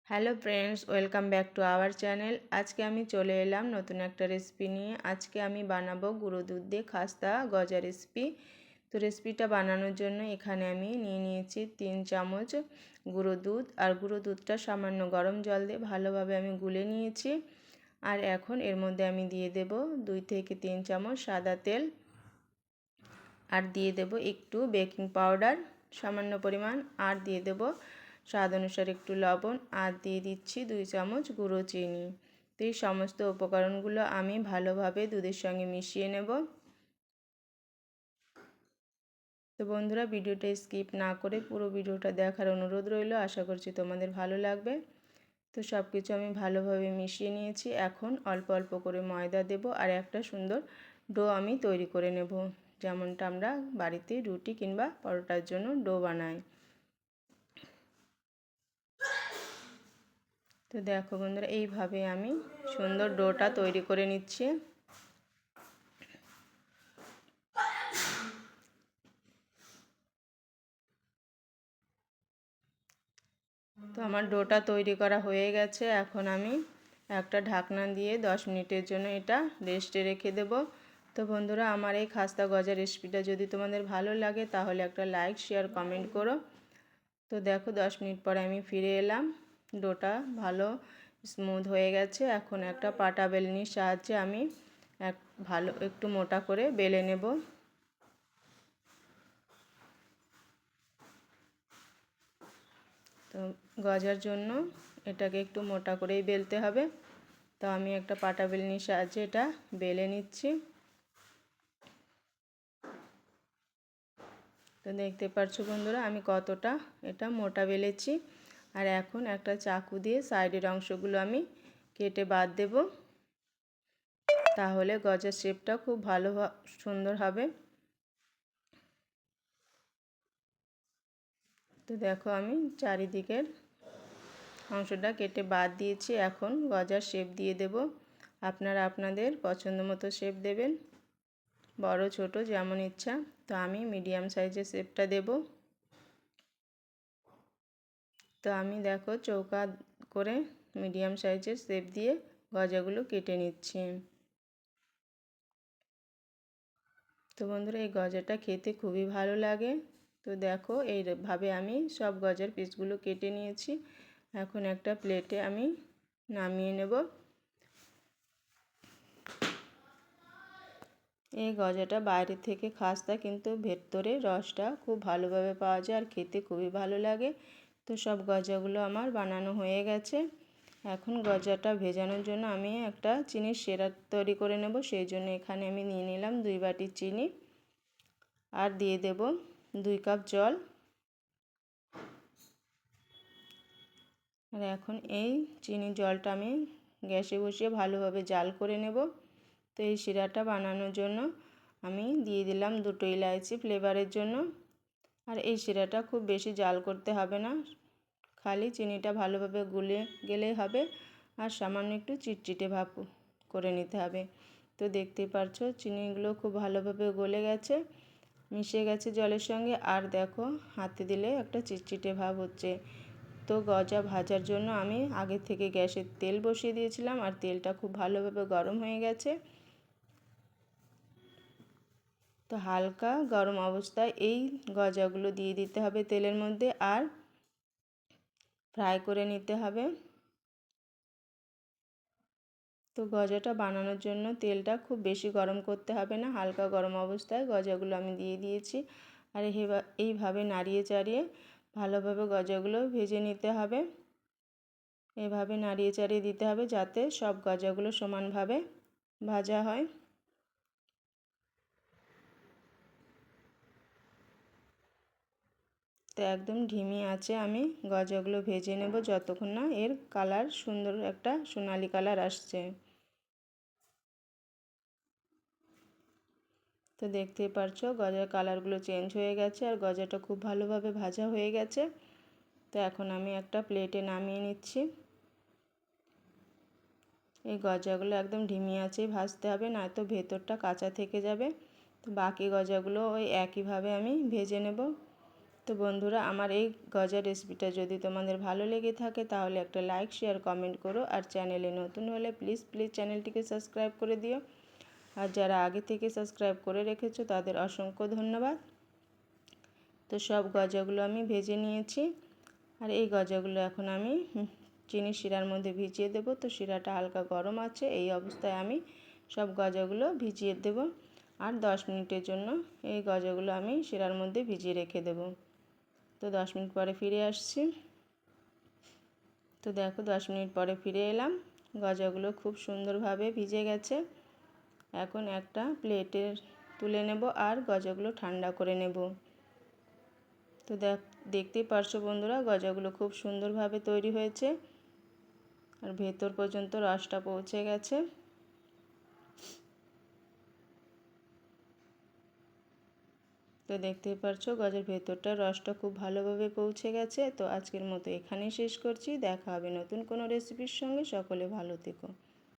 Hello friends, welcome back to our channel. আজকে আমি চলে এলাম নতুন একটা রেসিপি নিয়ে। আজকে আমি বানাবো গুঁড়ো দুধ দিয়ে খাস্তা গজা রেসিপি। তো রেসিপিটা বানানোর জন্য এখানে আমি নিয়ে নিয়েছি 3 চামচ গুঁড়ো দুধ। আর গুঁড়ো দুধটা সামান্য গরম জল দিয়ে ভালোভাবে আমি গুলে নিয়েছি। আর এখন এর মধ্যে আমি দিয়ে দেব 2 থেকে 3 চামচ সাদা তেল। আর দিয়ে দেব একটু বেকিং পাউডার সামান্য পরিমাণ। আর দিয়ে দেব স্বাদ অনুসারে একটু লবণ। আর দিয়ে দিচ্ছি 2 চামচ গুঁড়ো চিনি। তো এই সমস্ত উপকরণগুলো আমি ভালোভাবে দুধের সঙ্গে মিশিয়ে নেব। তো বন্ধুরা, ভিডিওটা স্কিপ না করে পুরো ভিডিওটা দেখার অনুরোধ রইল। আশা করছি তোমাদের ভালো লাগবে। তো সব কিছু আমি ভালোভাবে মিশিয়ে নিয়েছি। এখন অল্প অল্প করে ময়দা দেব আর একটা সুন্দর ডো আমি তৈরি করে নেব, যেমনটা আমরা বাড়িতে রুটি কিংবা পরোটার জন্য ডো বানাই। তো দেখো বন্ধুরা, এইভাবে আমি সুন্দর ডোটা তৈরি করে নিচ্ছি। তো আমার ডোটা তৈরি করা হয়ে গেছে। এখন আমি একটা ঢাকনা দিয়ে 10 মিনিটের জন্য এটা রেস্টে রেখে দেব। তো বন্ধুরা, আমার এই খাস্তা গজা রেসিপিটা যদি তোমাদের ভালো লাগে তাহলে একটা লাইক, শেয়ার, কমেন্ট করো। তো দেখো 10 মিনিট পরে আমি ফিরে এলাম। ডোটা ভালো স্মুথ হয়ে গেছে। এখন একটা পাটা বেলনির সাহায্যে আমি ভালো একটু মোটা করে বেলে নেব। তো গজার জন্য এটাকে একটু মোটা করেই বেলতে হবে। তো আমি একটা পাটা বেলনির সাহায্যে এটা বেলে নিচ্ছি। তো দেখতে পাচ্ছো বন্ধুরা, আমি কতটা এটা মোটা বেলেছি। আর এখন একটা চাকু দিয়ে সাইডের অংশগুলো আমি কেটে বাদ দেব, তাহলে গজার শেপটা খুব ভালো সুন্দর হবে। তো দেখো, আমি চারিদিকের অংশটা কেটে বাদ দিয়েছি। এখন গজার শেপ দিয়ে দেব। আপনারা আপনাদের পছন্দ মতো শেপ দেবেন, বড় ছোট যেমন ইচ্ছা। তো আমি মিডিয়াম সাইজের শেপটা দেব। তো আমি দেখো চৌকা করে মিডিয়াম সাইজের শেপ দিয়ে গজাগুলো কেটে নিচ্ছি। তো বন্ধুরা, এই গজাটা খেতে খুবই ভালো লাগে। তো দেখো এইভাবে আমি সব গজার পিসগুলো কেটে নিয়েছি। এখন একটা প্লেটে আমি নামিয়ে নেব। এই গজাটা বাইরে থেকে খাস্তা, কিন্তু ভেতরে রসটা খুব ভালোভাবে পাওয়া যায় আর খেতে খুবই ভালো লাগে। তো সব গজাগুলো আমার বানানো হয়ে গেছে। এখন গজাটা ভেজানোর জন্য আমি একটা চিনির সিরাপ তৈরি করে নেব। সেই জন্য এখানে আমি নিয়ে নিলাম 2 বাটি চিনি। আর দিয়ে দেব 2 কাপ জল। আর এখন এই চিনির জলটা আমি গ্যাসে বসিয়ে ভালোভাবে জাল করে নেব। তো এই সিরাপটা বানানোর জন্য আমি দিয়ে দিলাম 2টো ইলাচি ফ্লেভারের জন্য। আর এই সিরাপটা খুব বেশি জাল করতে হবে না, খালি চিনিটা ভালোভাবে গুলে গেলেই হবে। আর সামান্য একটু চিটচিটে ভাব করে নিতে হবে। তো দেখতেই পাচ্ছ চিনিগুলো খুব ভালোভাবে গলে গেছে, মিশে গেছে জলের সঙ্গে। আর দেখো, হাতে দিলে একটা চিটচিটে ভাব হচ্ছে। তো গজা ভাজার জন্য আমি আগে থেকে গ্যাসে তেল বসিয়ে দিয়েছিলাম, আর তেলটা খুব ভালোভাবে গরম হয়ে গেছে। তো হালকা গরম অবস্থায় এই গজাগুলো দিয়ে দিতে হবে তেলের মধ্যে, আর ফ্রাই করে নিতে হবে। তো গজাটা বানানোর জন্য তেলটা খুব বেশি গরম করতে হবে না, হালকা গরম অবস্থায় গজাগুলো আমি দিয়ে দিয়েছি। আর এইভাবে নাড়িয়ে চাড়িয়ে ভালোভাবে গজাগুলো ভেজে নিতে হবে। এভাবে নাড়িয়ে চাড়িয়ে দিতে হবে যাতে সব গজাগুলো সমানভাবে ভাজা হয়। তো একদম ধিমি আঁচে আমি গজাগুলো ভেজে নেব যতক্ষণ না এর কালার সুন্দর একটা সোনালি কালার আসছে। তো দেখতেই পারছো গজার কালারগুলো চেঞ্জ হয়ে গেছে আর গজাটা খুব ভালোভাবে ভাজা হয়ে গেছে। তো এখন আমি একটা প্লেটে নামিয়ে নিচ্ছি। এই গজাগুলো একদম ধিমি আঁচেই ভাজতে হবে, নয়তো ভেতরটা কাঁচা থেকে যাবে। তো বাকি গজাগুলো ওই একইভাবে আমি ভেজে নেব। তো বন্ধুরা, আমার এই গজার রেসিপিটা যদি তোমাদের ভালো লেগে থাকে তাহলে একটা লাইক, শেয়ার, কমেন্ট করো। আর চ্যানেলে নতুন হলে প্লিজ চ্যানেলটিকে সাবস্ক্রাইব করে দিও। আর যারা আগে থেকে সাবস্ক্রাইব করে রেখেছো তাদের অসংখ্য ধন্যবাদ। তো সব গজাগুলো আমি ভেজে নিয়েছি। আর এই গজাগুলো এখন আমি চিনি শিরার মধ্যে ভিজিয়ে দেব। তো শিরাটা হালকা গরম আছে, এই অবস্থায় আমি সব গজাগুলো ভিজিয়ে দেব। আর 10 মিনিটের জন্য এই গজাগুলো আমি শিরার মধ্যে ভিজিয়ে রেখে দেব। তো 10 মিনিট পরে ফিরে আসছি। তো দেখো 10 মিনিট পরে ফিরে এলাম। গজাগুলো খুব সুন্দরভাবে ভিজে গেছে। এখন একটা প্লেটে তুলে নেব আর গজাগুলো ঠান্ডা করে নেব। তো দেখতেই পারছো বন্ধুরা, গজাগুলো খুব সুন্দরভাবে তৈরি হয়েছে আর ভেতর পর্যন্ত রসটা পৌঁছে গেছে। তো দেখতেই পারছো গজার ভেতরটা রসটা খুব ভালোভাবে পৌঁছে গেছে। তো আজকের মতো এখানেই শেষ করছি। দেখা হবে নতুন কোনো রেসিপির সঙ্গে। সকলে ভালো থেকো।